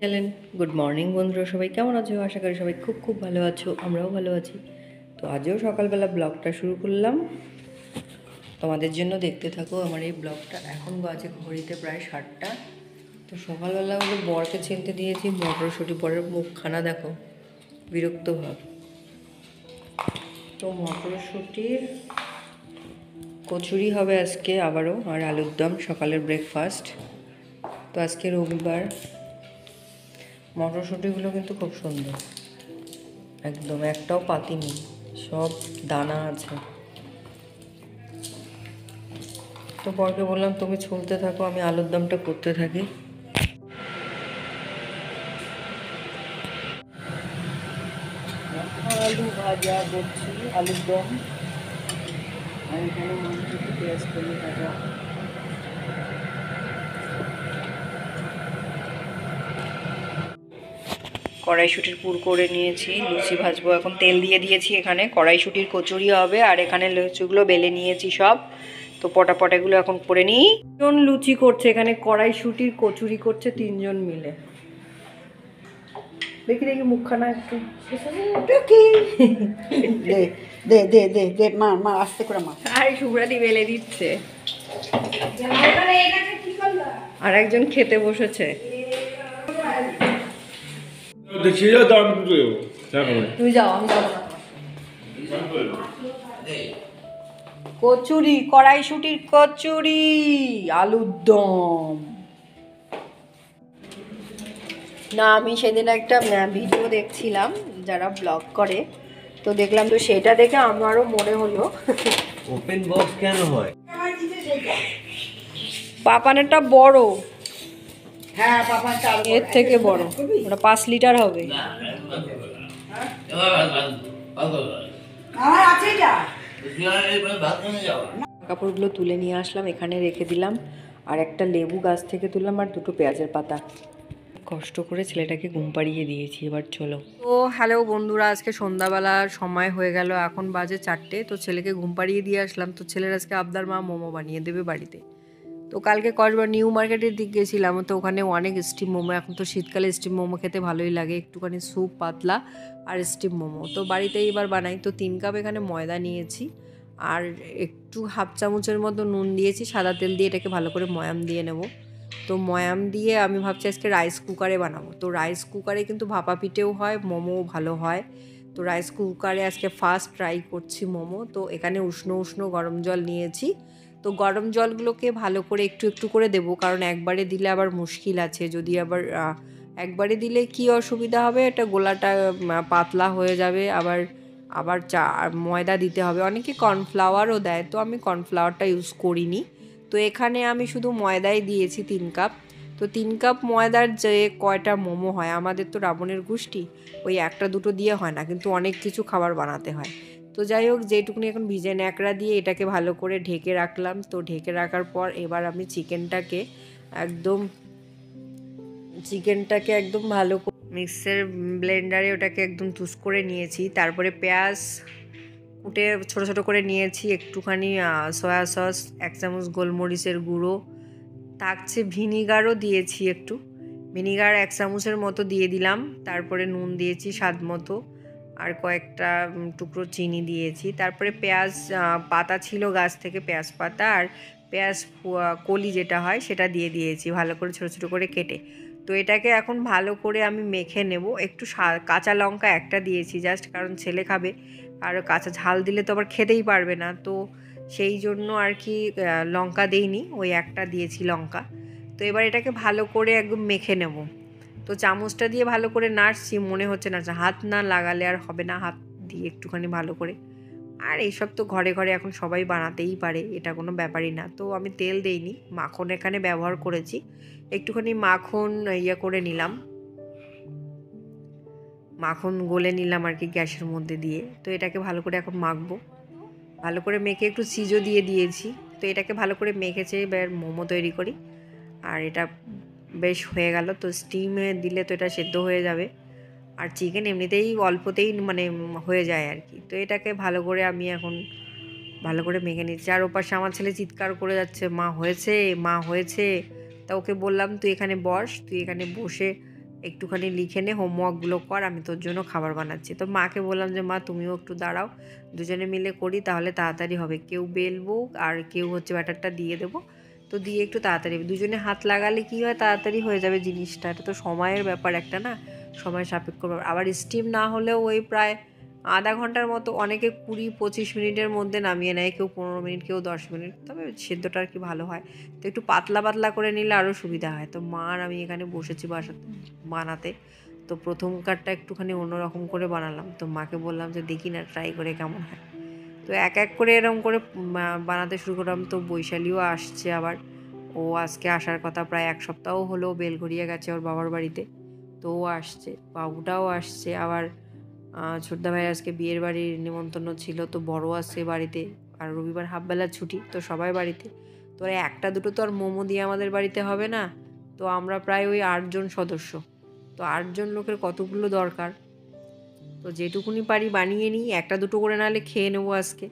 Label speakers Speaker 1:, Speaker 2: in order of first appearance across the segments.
Speaker 1: চলেন good morning বন্ধুরা, সবাই কেমন আছো? আশা করি সবাই খুব খুব ভালো আছো, আমরাও ভালো আছি। তো আজও সকালবেলা ব্লগটা শুরু করলাম, তোমাদের জন্য দেখতে থাকো আমার এই ব্লগটা। এখন বাজে ঘড়িতে প্রায় 7টা। তো সকালবেলা ওদের বরকে ছেলতে দিয়েছি মটরশুঁটি, বরের মুখখানা দেখো, বিরক্ত ভাব। তো মটরশুঁটির কচুরি হবে আজকে আবারও, আর আলুর দম সকালের ব্রেকফাস্ট। তো আজকে রবিবার। মটরশুঁটিগুলো কিন্তু খুব সুন্দর, একদম একটাও পাতি নেই, সব দানা আছে। তো বরকে বললাম তুমি ছুলতে থাকো, আমি আলুর দমটা করতে থাকি। আলু ভাজা করছি, আলুর দম। আর এখানে মটরশুঁটি পেঁয়াজ কলি ভাজা। কড়াইশুঁটির পুর করে নিয়েছি, লুচি ভাজবো এখন। তেল দিয়ে দিয়েছি, এখানে কড়াইশুঁটির কচুরি হবে, আর এখানে লুচিগুলো বেলে নিয়েছি সব। তো পটাপটাগুলো এখন করে নিই। 3জন লুচি করছে এখানে, কড়াইশুঁটির কচুরি করছে 3জন মিলে। দেখি দেখি মুখখানা একটু
Speaker 2: কি দে দে দে দে দে মা মা আস্তে করে মা।
Speaker 1: আর শুভ্রাদি বেলে দিচ্ছে, আর একজন খেতে বসেছে। তুমি যাও, আমি যাবো না। কচুরি, কড়াইশুঁটির কচুরি, আলুর দম। না, আমি সেদিন একটা ভিডিও দেখছিলাম যারা ব্লগ করে, তো দেখলাম, তো সেটা দেখে আমারও মনে হলো
Speaker 3: ওপেন বক্স কেন হয়?
Speaker 1: পাপানেরটা বড়,
Speaker 2: হ্যাঁ বাবা চাল
Speaker 1: এর থেকে বড়, ওটা 5 লিটার হবে।
Speaker 2: আমার আছে যা
Speaker 1: কাপড়গুলো তুলে নিয়ে আসলাম, এখানে রেখে দিলাম। আর একটা লেবু গাছ থেকে তুললাম, আর 2টো পেঁয়াজের পাতা। কষ্ট করে ছেলেটাকে ঘুম পাড়িয়ে দিয়েছি, এবার চলো। তো হ্যালো বন্ধুরা, আজকে সন্ধ্যাবেলার সময় হয়ে গেল, এখন বাজে 4টে। তো ছেলেকে ঘুম পাড়িয়ে দিয়ে আসলাম। তো ছেলের আজকে আবদার, মা মোমো বানিয়ে দেবে বাড়িতে। তো কালকে কসবা নিউ মার্কেটের দিক গেছিলাম, তো ওখানে অনেক স্টিম মোমো, এখন তো শীতকালে স্টিম মোমো খেতে ভালোই লাগে, একটুখানি স্যুপ পাতলা আর স্টিম মোমো। তো বাড়িতেই এবার বানাই। তো 3 কাপ এখানে ময়দা নিয়েছি, আর একটু হাফ চামচের মতো নুন দিয়েছি, সাদা তেল দিয়ে এটাকে ভালো করে ময়াম দিয়ে নেব। তো ময়াম দিয়ে আমি ভাবছি আজকে রাইস কুকারে বানাবো। তো রাইস কুকারে কিন্তু ভাপা পিঠেও হয়, মোমোও ভালো হয়। তো রাইস কুকারে আজকে ফার্স্ট ট্রাই করছি মোমো। তো এখানে উষ্ণ উষ্ণ গরম জল নিয়েছি। তো গরম জলগুলোকে ভালো করে একটু একটু করে দেবো, কারণ একবারে দিলে আবার মুশকিল আছে। যদি আবার একবারে দিলে কি অসুবিধা হবে, এটা গোলাটা পাতলা হয়ে যাবে। আবার আবার ময়দা দিতে হবে, অনেকে কর্নফ্লাওয়ারও দেয়, তো আমি কর্নফ্লাওয়ারটা ইউজ করিনি। তো এখানে আমি শুধু ময়দাই দিয়েছি 3 কাপ। তো 3 কাপ ময়দার যে কয়টা মোমো হয়, আমাদের তো রাবণের গোষ্ঠী, ওই একটা দুটো দিয়ে হয় না, কিন্তু অনেক কিছু খাবার বানাতে হয়। তো যাই হোক, যেটুকুনি এখন ভিজে ন্যাকড়া দিয়ে এটাকে ভালো করে ঢেকে রাখলাম। তো ঢেকে রাখার পর এবার আমি চিকেনটাকে একদম ভালো করে মিক্সার ব্লেন্ডারে ওটাকে একদম তুস করে নিয়েছি। তারপরে পেঁয়াজ কুটে ছোটো ছোটো করে নিয়েছি, একটুখানি সয়া সস, 1 চামচ গোলমরিচের গুঁড়ো, থাকছে ভিনিগারও দিয়েছি, একটু ভিনিগার 1 চামচের মতো দিয়ে দিলাম। তারপরে নুন দিয়েছি স্বাদ মতো, আর কয়েকটা টুকরো চিনি দিয়েছি। তারপরে পেঁয়াজ পাতা ছিল গাছ থেকে, পেঁয়াজ পাতা আর পেঁয়াজ কলি যেটা হয় সেটা দিয়ে দিয়েছি ভালো করে ছোটো ছোটো করে কেটে। তো এটাকে এখন ভালো করে আমি মেখে নেব। একটু কাঁচা লঙ্কা একটা দিয়েছি জাস্ট, কারণ ছেলে খাবে, আর কাঁচা ঝাল দিলে তো আবার খেতেই পারবে না, তো সেই জন্য আর কি লঙ্কা দেইনি, ওই একটা দিয়েছি লঙ্কা। তো এবার এটাকে ভালো করে একদম মেখে নেব। তো চামচটা দিয়ে ভালো করে নাড়ছি, মনে হচ্ছে না, হাত না লাগালে আর হবে না, হাত দিয়ে একটুখানি ভালো করে। আর এইসব তো ঘরে ঘরে এখন সবাই বানাতেই পারে, এটা কোনো ব্যাপারই না। তো আমি তেল দেইনি, মাখন এখানে ব্যবহার করেছি, একটুখানি মাখন করে নিলাম, মাখন গলে নিলাম আর কি গ্যাসের মধ্যে দিয়ে। তো এটাকে ভালো করে এখন মাখবো, ভালো করে মেখে একটু চিজও দিয়ে দিয়েছি। তো এটাকে ভালো করে মেখেছে, এবার মোমো তৈরি করি। আর এটা বেশ হয়ে গেল। তো স্টিমে দিলে তো এটা সেদ্ধ হয়ে যাবে, আর চিকেন এমনিতেই অল্পতেই মানে হয়ে যায় আর কি। তো এটাকে ভালো করে আমি এখন ভালো করে মেখে নিচ্ছি। আর ওপাশে আমার ছেলে চিৎকার করে যাচ্ছে, মা হয়েছে, মা হয়েছে। তা ওকে বললাম তুই এখানে বস, তুই এখানে বসে একটুখানি লিখে নে, হোমওয়ার্কগুলো কর, আমি তোর জন্য খাবার বানাচ্ছি। তো মাকে বললাম যে মা তুমিও একটু দাঁড়াও, দুজনে মিলে করি, তাহলে তাড়াতাড়ি হবে। কেউ বেলবো আর কেউ হচ্ছে ব্যাটারটা দিয়ে দেবো, তো দিয়ে একটু তাড়াতাড়ি দুজনে হাত লাগালে কী হয়, তাড়াতাড়ি হয়ে যাবে জিনিসটা। এটা তো সময়ের ব্যাপার একটা না, সময় সাপেক্ষ ব্যাপার। আবার স্টিম না হলেও ওই প্রায় আধা ঘন্টার মতো, অনেকে 20-25 মিনিটের মধ্যে নামিয়ে নেয়, কেউ 15 মিনিট, কেউ 10 মিনিট, তবে সেদ্ধটা আর কি ভালো হয়। তো একটু পাতলা পাতলা করে নিলে আরও সুবিধা হয়। তো মা আর আমি এখানে বসেছি বানাতে। তো প্রথমকারটা একটুখানি অন্যরকম করে বানালাম, তো মাকে বললাম যে দেখি না ট্রাই করে কেমন হয়। তো এক এক করে এরকম করে বানাতে শুরু করলাম। তো বৈশালীও আসছে আবার, ও আজকে আসার কথা, প্রায় 1 সপ্তাহ হলো বেলঘরিয়া গেছে ওর বাবার বাড়িতে, তো ও আসছে, বাবুটাও আসছে। আবার ছোটদা ভাই আজকে বিয়ের বাড়ির নিমন্ত্রণ ছিল, তো বড় আসছে বাড়িতে, আর রবিবার হাফবেলার ছুটি, তো সবাই বাড়িতে। তো একটা দুটো তো আর মোমো দিয়ে আমাদের বাড়িতে হবে না, তো আমরা প্রায় ওই 8 জন সদস্য, তো 8 জন লোকের কতগুলো দরকার, তো যেটুকুনি পারি বানিয়ে নিই, একটা দুটো করে নাহলে খেয়ে নেবো আজকে।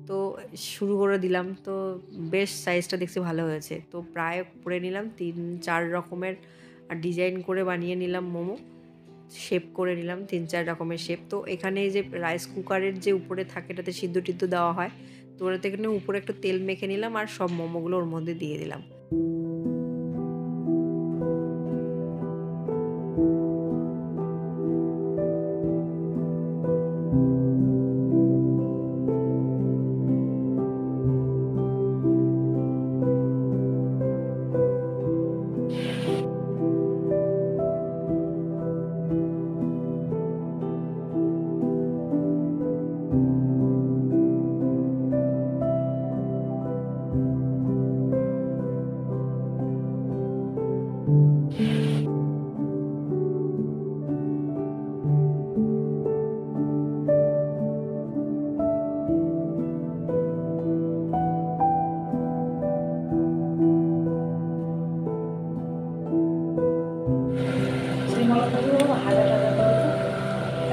Speaker 1: তো শুরু করে দিলাম। তো বেশ সাইজটা দেখতে ভালো হয়েছে, তো প্রায় করে নিলাম 3-4 রকমের ডিজাইন করে বানিয়ে নিলাম মোমো, শেপ করে নিলাম 3-4 রকমের শেপ। তো এখানে যে রাইস কুকারের যে উপরে থাকে এটাতে সিদ্ধ টিদ্ধ দেওয়া হয়, তো ওটাতে এখানে উপরে একটু তেল মেখে নিলাম আর সব মোমোগুলো ওর মধ্যে দিয়ে দিলাম।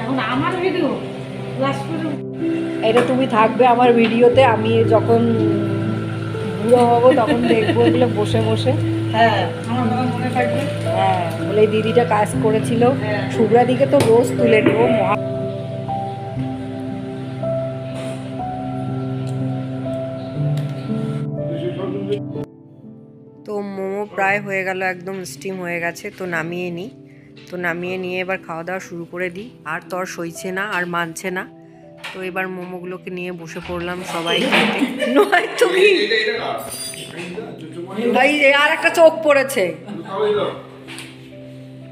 Speaker 2: এখন আমার ভিডিও
Speaker 1: এটা তুমি থাকবে আমার ভিডিওতে, আমি যখন বুড়ো হবো তখন দেখবো এগুলো বসে বসে।
Speaker 2: হ্যাঁ আমার বাবা মনে থাকবে।
Speaker 1: হ্যাঁ, বলে এই দিদিটা কাজ করেছিল, শুভ্রা দিকে তো রোজ তুলে নেবো। তো মোমো প্রায় হয়ে গেল, একদম স্টিম হয়ে গেছে, তো নামিয়ে নিই। তো নামিয়ে নিয়ে এবার খাওয়া দাওয়া শুরু করে দিই, আর তো আর সইছে না, আর মানছে না। তো এবার মোমোগুলোকে নিয়ে বসে পড়লাম সবাই খেতে। নয় তুমি ভাই, আর একটা চোখ পড়েছে,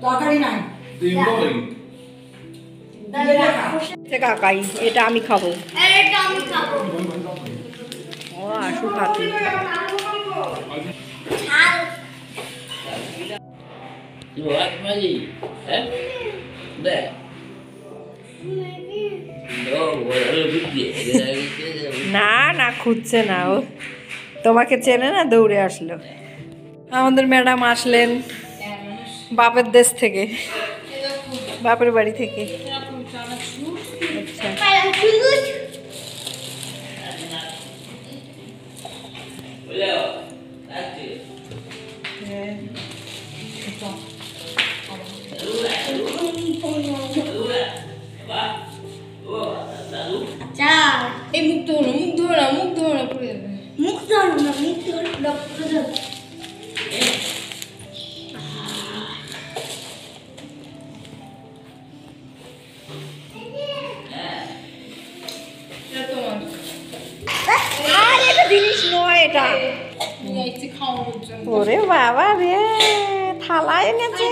Speaker 2: তরকারি নাই
Speaker 1: কাকাই, এটা আমি খাবো। ও আসু খাতি। না না, খুঁজছে না, ও তোমাকে চেনে না, দৌড়ে আসলো। আমাদের ম্যাডাম আসলেন বাপের দেশ থেকে, বাপের বাড়ি থেকে। আচ্ছা,
Speaker 4: এই মুখ ধরো, মুখ ধরো না, মুখ ধরো না, পড়ে যাবে। মুখ ধরো না, মুখ ধরো, ডক্টর ধরো। এটা তোমার।
Speaker 1: আর এটা জিনিস নয়, এটা
Speaker 4: নিয়ে আসছি খাওয়ানোর জন্য।
Speaker 1: ওরে বাবা রে, থালা এনেছে।